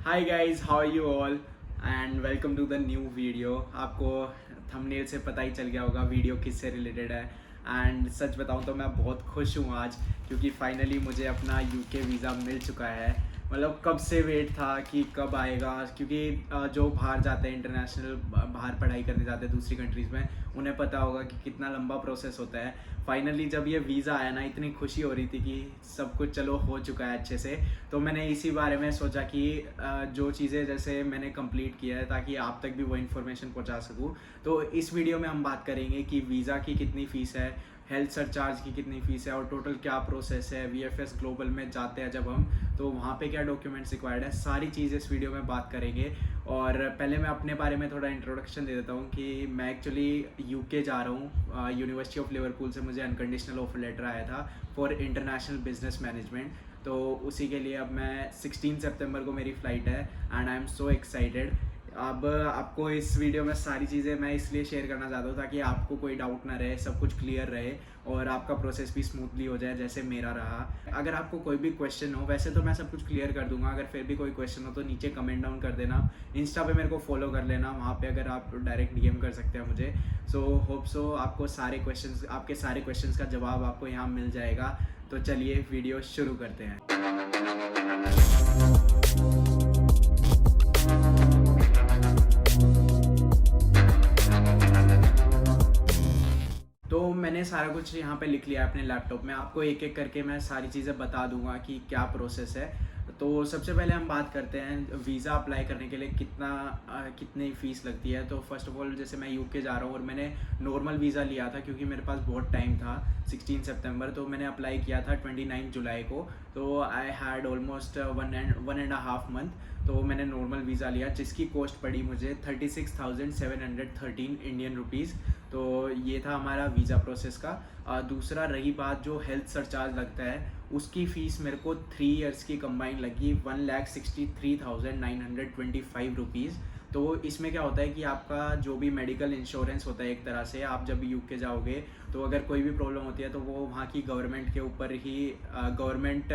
Hi guys, how are you all and welcome to the new video. आपको thumbnail से पता ही चल गया होगा वीडियो किससे रिलेटेड है। एंड सच बताऊं तो मैं बहुत खुश हूं आज, क्योंकि फाइनली मुझे अपना यूके वीज़ा मिल चुका है। मतलब कब से वेट था कि कब आएगा, क्योंकि जो बाहर जाते हैं इंटरनेशनल, बाहर पढ़ाई करने जाते हैं दूसरी कंट्रीज़ में, उन्हें पता होगा कि कितना लंबा प्रोसेस होता है। फाइनली जब ये वीज़ा आया ना, इतनी खुशी हो रही थी कि सब कुछ चलो हो चुका है अच्छे से। तो मैंने इसी बारे में सोचा कि जो चीज़ें जैसे मैंने कंप्लीट किया है ताकि आप तक भी वो इन्फॉर्मेशन पहुंचा सकूं। तो इस वीडियो में हम बात करेंगे कि वीज़ा की कितनी फ़ीस है, हेल्थ सरचार्ज की कितनी फ़ीस है और टोटल क्या प्रोसेस है। वीएफएस ग्लोबल में जाते हैं जब हम, तो वहाँ पे क्या डॉक्यूमेंट्स रिक्वायर्ड है, सारी चीज़ इस वीडियो में बात करेंगे। और पहले मैं अपने बारे में थोड़ा इंट्रोडक्शन दे देता हूँ कि मैं एक्चुअली यूके जा रहा हूँ। यूनिवर्सिटी ऑफ लिवरपूल से मुझे अनकंडीशनल ऑफर लेटर आया था फॉर इंटरनेशनल बिजनेस मैनेजमेंट। तो उसी के लिए अब मैं 16 सितंबर को मेरी फ़्लाइट है and I am so excited. अब आपको इस वीडियो में सारी चीज़ें मैं इसलिए शेयर करना चाहता हूँ ताकि आपको कोई डाउट ना रहे, सब कुछ क्लियर रहे और आपका प्रोसेस भी स्मूथली हो जाए जैसे मेरा रहा। अगर आपको कोई भी क्वेश्चन हो, वैसे तो मैं सब कुछ क्लियर कर दूंगा, अगर फिर भी कोई क्वेश्चन हो तो नीचे कमेंट डाउन कर देना। इंस्टा पे मेरे को फॉलो कर लेना, वहाँ पे अगर आप डायरेक्ट डीएम कर सकते हैं मुझे। सो होप सो आपको आपके सारे क्वेश्चंस का जवाब आपको यहाँ मिल जाएगा। तो चलिए वीडियो शुरू करते हैं। तो मैंने सारा कुछ यहाँ पे लिख लिया है अपने लैपटॉप में। आपको एक एक करके मैं सारी चीज़ें बता दूंगा कि क्या प्रोसेस है। तो सबसे पहले हम बात करते हैं वीज़ा अप्लाई करने के लिए कितनी फ़ीस लगती है। तो फर्स्ट ऑफ ऑल, जैसे मैं यूके जा रहा हूँ और मैंने नॉर्मल वीज़ा लिया था क्योंकि मेरे पास बहुत टाइम था, 16 सितंबर। तो मैंने अप्लाई किया था 29 जुलाई को। तो I had almost one and half month. तो मैंने नॉर्मल वीज़ा लिया जिसकी कॉस्ट पड़ी मुझे 36,713 इंडियन रुपीज़। तो ये था हमारा वीज़ा प्रोसेस का। दूसरा रही बात जो हेल्थ सरचार्ज लगता है, उसकी फ़ीस मेरे को 3 इयर्स की कंबाइन लगी 1,63,925 रुपीज़। तो इसमें क्या होता है कि आपका जो भी मेडिकल इंश्योरेंस होता है, एक तरह से आप जब यूके जाओगे तो अगर कोई भी प्रॉब्लम होती है तो वो वहाँ की गवर्नमेंट के ऊपर ही, government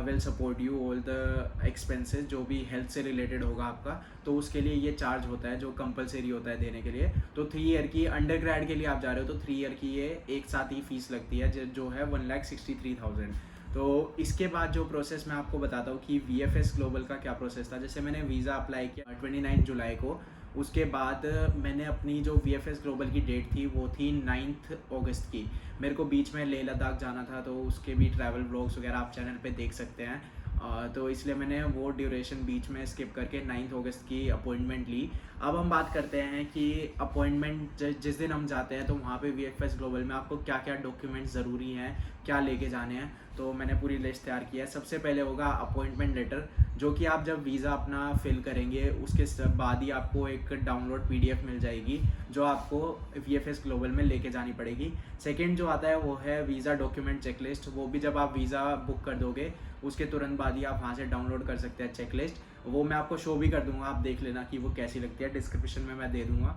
will support you all the expenses जो भी हेल्थ से रिलेटेड होगा आपका। तो उसके लिए ये चार्ज होता है जो कंपलसरी होता है देने के लिए। तो 3 ईयर की अंडर ग्रेड के लिए आप जा रहे हो तो 3 ईयर की ये एक साथ ही फीस लगती है जो है 1,63,000। तो इसके बाद जो प्रोसेस मैं आपको बताता हूँ कि वीएफएस ग्लोबल का क्या प्रोसेस था। जैसे मैंने वीज़ा अप्लाई किया 29 जुलाई को, उसके बाद मैंने अपनी जो वीएफएस ग्लोबल की डेट थी वो थी 9 अगस्त की। मेरे को बीच में लेह लद्दाख जाना था, तो उसके भी ट्रैवल व्लॉग्स वगैरह आप चैनल पे देख सकते हैं। तो इसलिए मैंने वो ड्यूरेशन बीच में स्किप करके 9 अगस्त की अपॉइंटमेंट ली। अब हम बात करते हैं कि अपॉइंटमेंट जिस दिन हम जाते हैं तो वहाँ पे वीएफएस ग्लोबल में आपको क्या क्या डॉक्यूमेंट्स ज़रूरी हैं, क्या लेके जाने हैं। तो मैंने पूरी लिस्ट तैयार की है। सबसे पहले होगा अपॉइंटमेंट लेटर, जो कि आप जब वीज़ा अपना फिल करेंगे उसके बाद ही आपको एक डाउनलोड पीडीएफ मिल जाएगी जो आपको वीएफएस ग्लोबल में लेके जानी पड़ेगी। सेकंड जो आता है वो है वीज़ा डॉक्यूमेंट चेकलिस्ट। वो भी जब आप वीज़ा बुक कर दोगे उसके तुरंत बाद ही आप वहाँ से डाउनलोड कर सकते हैं चेकलिस्ट। वो मैं आपको शो भी कर दूंगा, आप देख लेना कि वो कैसी लगती है, डिस्क्रिप्शन में मैं दे दूंगा।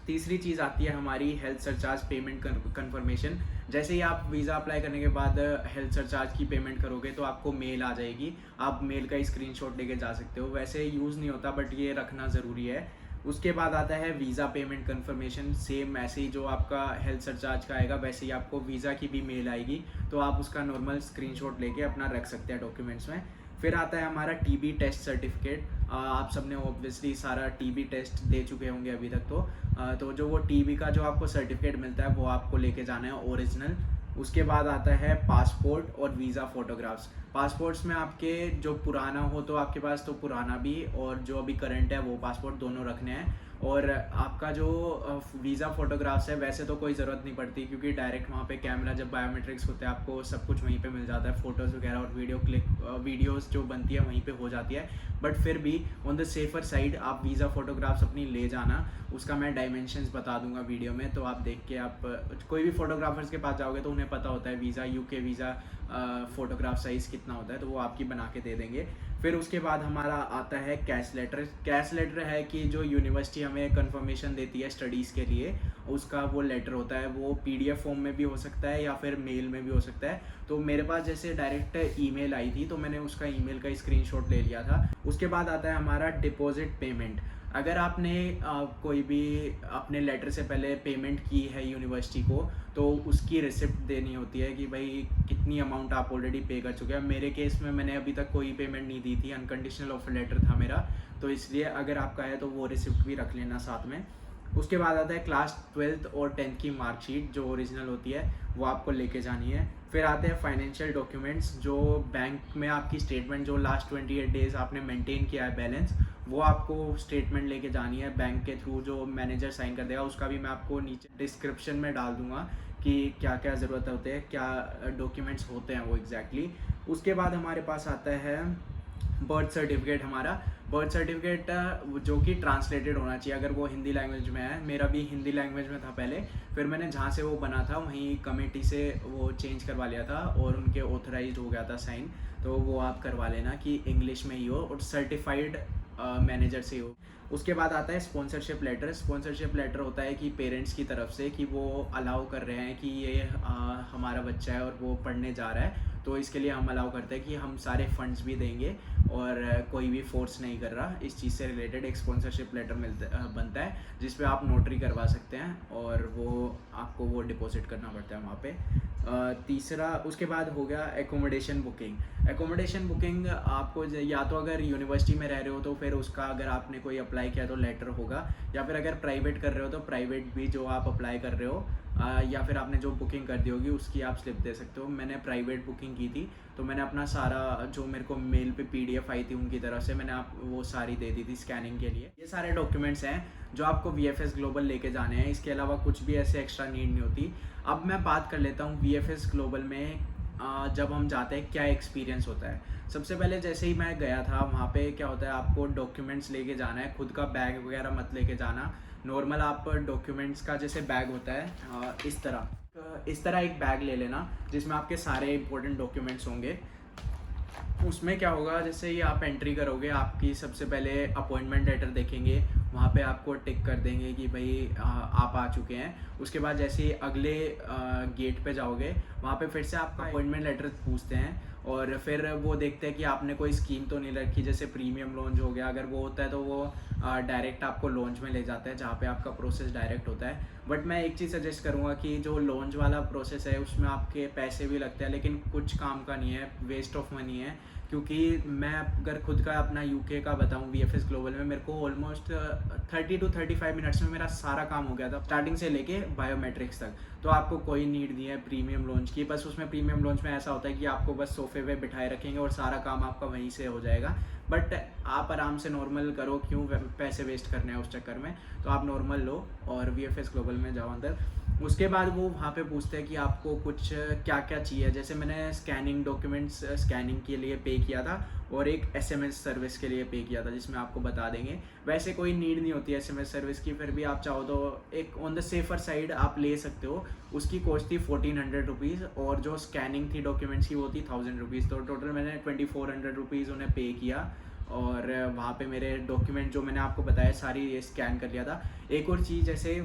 तीसरी चीज़ आती है हमारी हेल्थ सरचार्ज पेमेंट कन्फर्मेशन। जैसे ही आप वीज़ा अप्लाई करने के बाद हेल्थ सरचार्ज की पेमेंट करोगे तो आपको मेल आ जाएगी। आप मेल का ही स्क्रीनशॉट लेके जा सकते हो, वैसे यूज़ नहीं होता बट ये रखना ज़रूरी है। उसके बाद आता है वीज़ा पेमेंट कन्फर्मेशन। सेम ऐसे ही जो आपका हेल्थ सरचार्ज का आएगा वैसे ही आपको वीज़ा की भी मेल आएगी, तो आप उसका नॉर्मल स्क्रीनशॉट लेके अपना रख सकते हैं डॉक्यूमेंट्स में। फिर आता है हमारा टीबी टेस्ट सर्टिफिकेट। आप सबने ऑब्वियसली सारा टीबी टेस्ट दे चुके होंगे अभी तक। तो जो वो टीबी का जो आपको सर्टिफिकेट मिलता है वो आपको लेके जाना है ओरिजिनल। उसके बाद आता है पासपोर्ट और वीज़ा फ़ोटोग्राफ्स। पासपोर्ट्स में आपके जो पुराना हो तो आपके पास तो पुराना भी, और जो अभी करंट है वो पासपोर्ट, दोनों रखने हैं। और आपका जो वीज़ा फ़ोटोग्राफ्स है वैसे तो कोई ज़रूरत नहीं पड़ती क्योंकि डायरेक्ट वहाँ पे कैमरा जब बायोमेट्रिक्स होते हैं आपको सब कुछ वहीं पे मिल जाता है, फ़ोटोज़ वगैरह और वीडियोज़ जो बनती है वहीं पे हो जाती है। बट फिर भी ऑन द सेफर साइड आप वीज़ा फ़ोटोग्राफ्स अपनी ले जाना। उसका मैं डायमेंशंस बता दूंगा वीडियो में, तो आप देख के, आप कोई भी फ़ोटोग्राफर्स के पास जाओगे तो उन्हें पता होता है visa, UK visa photograph size कितना होता है, तो वो आपकी बना के दे देंगे। फिर उसके बाद हमारा आता है कैश लेटर। कैश लेटर है कि जो यूनिवर्सिटी हमें कंफर्मेशन देती है स्टडीज़ के लिए, उसका वो लेटर होता है। वो पीडीएफ फॉर्म में भी हो सकता है या फिर मेल में भी हो सकता है। तो मेरे पास जैसे डायरेक्ट ईमेल आई थी, तो मैंने उसका ईमेल का स्क्रीनशॉट ले लिया था। उसके बाद आता है हमारा डिपॉजिट पेमेंट। अगर आपने कोई भी अपने लेटर से पहले पेमेंट की है यूनिवर्सिटी को, तो उसकी रिसिप्ट देनी होती है कि भाई कितनी अमाउंट आप ऑलरेडी पे कर चुके हैं। मेरे केस में मैंने अभी तक कोई पेमेंट नहीं दी थी, अनकंडीशनल ऑफर लेटर था मेरा, तो इसलिए अगर आपका है तो वो रिसिप्ट भी रख लेना साथ में। उसके बाद आता है क्लास 12th और 10th की मार्कशीट जो ओरिजिनल होती है, वो आपको लेके जानी है। फिर आते हैं फाइनेंशियल डॉक्यूमेंट्स, जो बैंक में आपकी स्टेटमेंट जो लास्ट 28 डेज़ आपने मेंटेन किया है बैलेंस, वो आपको स्टेटमेंट लेके जानी है बैंक के थ्रू, जो मैनेजर साइन कर देगा। उसका भी मैं आपको नीचे डिस्क्रिप्शन में डाल दूंगा कि क्या क्या ज़रूरत होते हैं, क्या डॉक्यूमेंट्स होते हैं वो एग्जैक्टली। उसके बाद हमारे पास आता है बर्थ सर्टिफिकेट। हमारा बर्थ सर्टिफिकेट जो कि ट्रांसलेटेड होना चाहिए, अगर वो हिंदी लैंग्वेज में है। मेरा भी हिंदी लैंग्वेज में था पहले, फिर मैंने जहाँ से वो बना था वहीं कमेटी से वो चेंज करवा लिया था और उनके ऑथराइज्ड हो गया था साइन। तो वो आप करवा लेना कि इंग्लिश में ही हो और सर्टिफाइड मैनेजर से हो। उसके बाद आता है स्पॉन्सरशिप लेटर। स्पॉन्सरशिप लेटर होता है कि पेरेंट्स की तरफ से कि वो अलाउ कर रहे हैं कि ये हमारा बच्चा है और वो पढ़ने जा रहा है, तो इसके लिए हम अलाउ करते हैं कि हम सारे फंड्स भी देंगे और कोई भी फोर्स नहीं कर रहा। इस चीज़ से रिलेटेड एक स्पॉन्सरशिप लेटर बनता है जिस पे आप नोटरी करवा सकते हैं और वो आपको वो डिपॉजिट करना पड़ता है वहाँ पे। तीसरा उसके बाद हो गया एकोमोडेशन बुकिंग। एकोमोडेशन बुकिंग आपको या तो अगर यूनिवर्सिटी में रह रहे हो तो फिर उसका अगर आपने कोई अप्लाई किया तो लेटर होगा, या फिर अगर प्राइवेट कर रहे हो तो प्राइवेट भी जो आप अप्लाई कर रहे हो या फिर आपने जो बुकिंग कर दी होगी उसकी आप स्लिप दे सकते हो। मैंने प्राइवेट बुकिंग की थी, तो मैंने अपना सारा जो मेरे को मेल पे पीडीएफ आई थी उनकी तरफ से मैंने आप वो सारी दे दी थी स्कैनिंग के लिए। ये सारे डॉक्यूमेंट्स हैं जो आपको वीएफएस ग्लोबल लेके जाने हैं, इसके अलावा कुछ भी ऐसे एक्स्ट्रा नीड नहीं होती। अब मैं बात कर लेता हूँ वीएफएस ग्लोबल में जब हम जाते हैं क्या एक्सपीरियंस होता है। सबसे पहले जैसे ही मैं गया था वहाँ पे क्या होता है, आपको डॉक्यूमेंट्स लेके जाना है, खुद का बैग वगैरह मत लेके जाना। नॉर्मल आप डॉक्यूमेंट्स का जैसे बैग होता है इस तरह एक बैग ले लेना जिसमें आपके सारे इंपॉर्टेंट डॉक्यूमेंट्स होंगे। उसमें क्या होगा, जैसे ही आप एंट्री करोगे आपकी सबसे पहले अपॉइंटमेंट लेटर देखेंगे, वहाँ पे आपको टिक कर देंगे कि भाई आप आ चुके हैं। उसके बाद जैसे ही अगले गेट पे जाओगे वहाँ पे फिर से आपका अपॉइंटमेंट लेटर पूछते हैं और फिर वो देखते हैं कि आपने कोई स्कीम तो नहीं रखी, जैसे प्रीमियम लॉन्च हो गया। अगर वो होता है तो वो डायरेक्ट आपको लॉन्च में ले जाता है जहाँ पे आपका प्रोसेस डायरेक्ट होता है। बट मैं एक चीज़ सजेस्ट करूँगा कि जो लॉन्च वाला प्रोसेस है उसमें आपके पैसे भी लगते हैं लेकिन कुछ काम का नहीं है, वेस्ट ऑफ मनी है। क्योंकि मैं अगर खुद का अपना यूके का बताऊं वीएफएस ग्लोबल में, मेरे को ऑलमोस्ट 30 to 35 मिनट्स में मेरा सारा काम हो गया था, स्टार्टिंग से लेके बायोमेट्रिक्स तक। तो आपको कोई नीड नहीं है प्रीमियम लॉन्च की। बस उसमें प्रीमियम लॉन्च में ऐसा होता है कि आपको बस सोफे पे बिठाए रखेंगे और सारा काम आपका वहीं से हो जाएगा। बट आप आराम से नॉर्मल करो, क्यों पैसे वेस्ट करने हैं उस चक्कर में। तो आप नॉर्मल लो और वीएफएस ग्लोबल में जाओ अंदर। उसके बाद वो वहाँ पे पूछते हैं कि आपको कुछ क्या क्या चाहिए। जैसे मैंने स्कैनिंग डॉक्यूमेंट्स स्कैनिंग के लिए पे किया था और एक एसएमएस सर्विस के लिए पे किया था जिसमें आपको बता देंगे। वैसे कोई नीड नहीं होती एसएमएस सर्विस की, फिर भी आप चाहो तो एक ऑन द सेफर साइड आप ले सकते हो। उसकी कॉस्ट थी 1400 रुपीज़ और जो स्कैनिंग थी डॉक्यूमेंट्स की वो थी 1000 रुपीज़। तो टोटल मैंने 2400 रुपीज़ उन्हें पे किया और वहाँ पे मेरे डॉक्यूमेंट जो मैंने आपको बताया सारी ये स्कैन कर लिया था। एक और चीज़, जैसे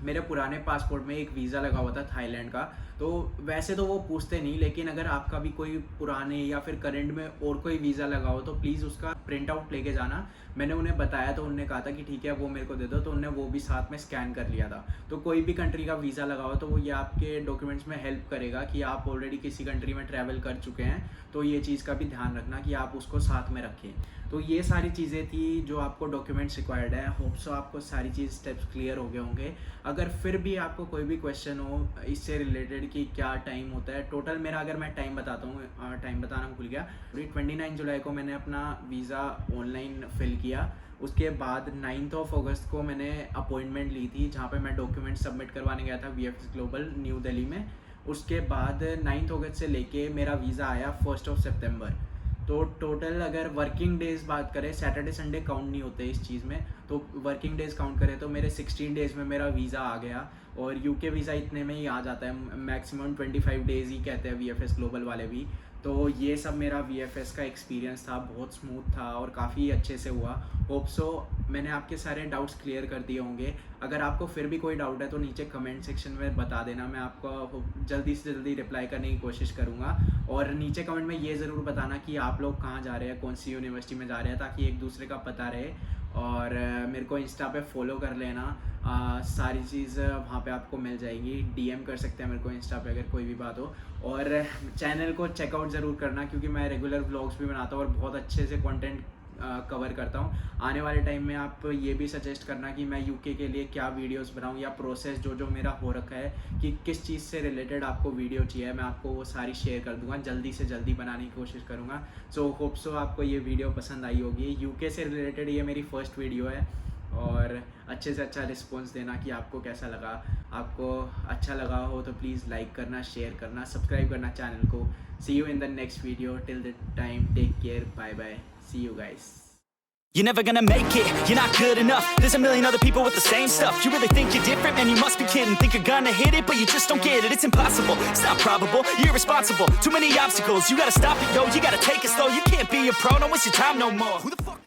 मेरे पुराने पासपोर्ट में एक वीज़ा लगा हुआ था थाईलैंड का, तो वैसे तो वो पूछते नहीं, लेकिन अगर आपका भी कोई पुराने या फिर करंट में और कोई वीज़ा लगा हो तो प्लीज़ उसका प्रिंट आउट लेके जाना। मैंने उन्हें बताया तो उन्होंने कहा था कि ठीक है वो मेरे को दे दो, तो उन्होंने वो भी साथ में स्कैन कर लिया था। तो कोई भी कंट्री का वीज़ा लगा हो तो वो ये आपके डॉक्यूमेंट्स में हेल्प करेगा कि आप ऑलरेडी किसी कंट्री में ट्रैवल कर चुके हैं, तो ये चीज़ का भी ध्यान रखना कि आप उसको साथ में रखें। तो ये सारी चीज़ें थी जो आपको डॉक्यूमेंट्स रिक्वायर्ड है। होप सो आपको सारी चीज़ स्टेप्स क्लियर हो गए होंगे। अगर फिर भी आपको कोई भी क्वेश्चन हो इससे रिलेटेड कि क्या टाइम होता है टोटल, मेरा अगर मैं टाइम बताता हूँ, टाइम बताना भूल गया। 29 जुलाई को मैंने अपना वीज़ा ऑनलाइन फिल किया। उसके बाद 9 अगस्त को मैंने अपॉइंटमेंट ली थी जहाँ पे मैं डॉक्यूमेंट सबमिट करवाने गया था वीएफएस ग्लोबल न्यू दिल्ली में। उसके बाद 9 अगस्त से लेके मेरा वीज़ा आया 1 सितंबर। तो टोटल अगर वर्किंग डेज बात करें, सैटरडे संडे काउंट नहीं होते इस चीज़ में, तो वर्किंग डेज काउंट करें तो मेरे 16 डेज़ में मेरा वीज़ा आ गया। और यूके वीज़ा इतने में ही आ जाता है, मैक्सिमम 25 डेज़ ही कहते हैं वीएफएस ग्लोबल वाले भी। तो ये सब मेरा वीएफएस का एक्सपीरियंस था, बहुत स्मूथ था और काफ़ी अच्छे से हुआ। होप सो मैंने आपके सारे डाउट्स क्लियर कर दिए होंगे। अगर आपको फिर भी कोई डाउट है तो नीचे कमेंट सेक्शन में बता देना, मैं आपको जल्दी से जल्दी रिप्लाई करने की कोशिश करूँगा। और नीचे कमेंट में ये ज़रूर बताना कि आप लोग कहाँ जा रहे हैं, कौन सी यूनिवर्सिटी में जा रहे हैं, ताकि एक दूसरे का पता रहे। और मेरे को इंस्टा पे फॉलो कर लेना, सारी चीज़ वहाँ पे आपको मिल जाएगी। डीएम कर सकते हैं मेरे को इंस्टा पे अगर कोई भी बात हो। और चैनल को चेकआउट ज़रूर करना, क्योंकि मैं रेगुलर व्लॉग्स भी बनाता हूँ और बहुत अच्छे से कंटेंट कवर करता हूँ। आने वाले टाइम में आप ये भी सजेस्ट करना कि मैं यूके के लिए क्या वीडियोस बनाऊँ, या प्रोसेस जो जो मेरा हो रखा है कि किस चीज़ से रिलेटेड आपको वीडियो चाहिए, मैं आपको वो सारी शेयर कर दूंगा, जल्दी से जल्दी बनाने की कोशिश करूँगा। सो होप सो आपको ये वीडियो पसंद आई होगी। यूके से रिलेटेड ये मेरी फर्स्ट वीडियो है, और अच्छे से अच्छा रिस्पॉन्स देना कि आपको कैसा लगा। आपको अच्छा लगा हो तो प्लीज़ लाइक करना, शेयर करना, सब्सक्राइब करना चैनल को। See you in the next video, till the time take care, bye bye, see you guys. You're never gonna make it, you're not good enough. There's a million other people with the same stuff. You really think you're different? Man, you must be kidding. Think you're gonna hit it, but you just don't get it. It's impossible, it's not probable, you're irresponsible. Too many obstacles, you gotta stop it, yo. You gotta take it slow, you can't be a pro. Don't waste your time no more. Who the fuck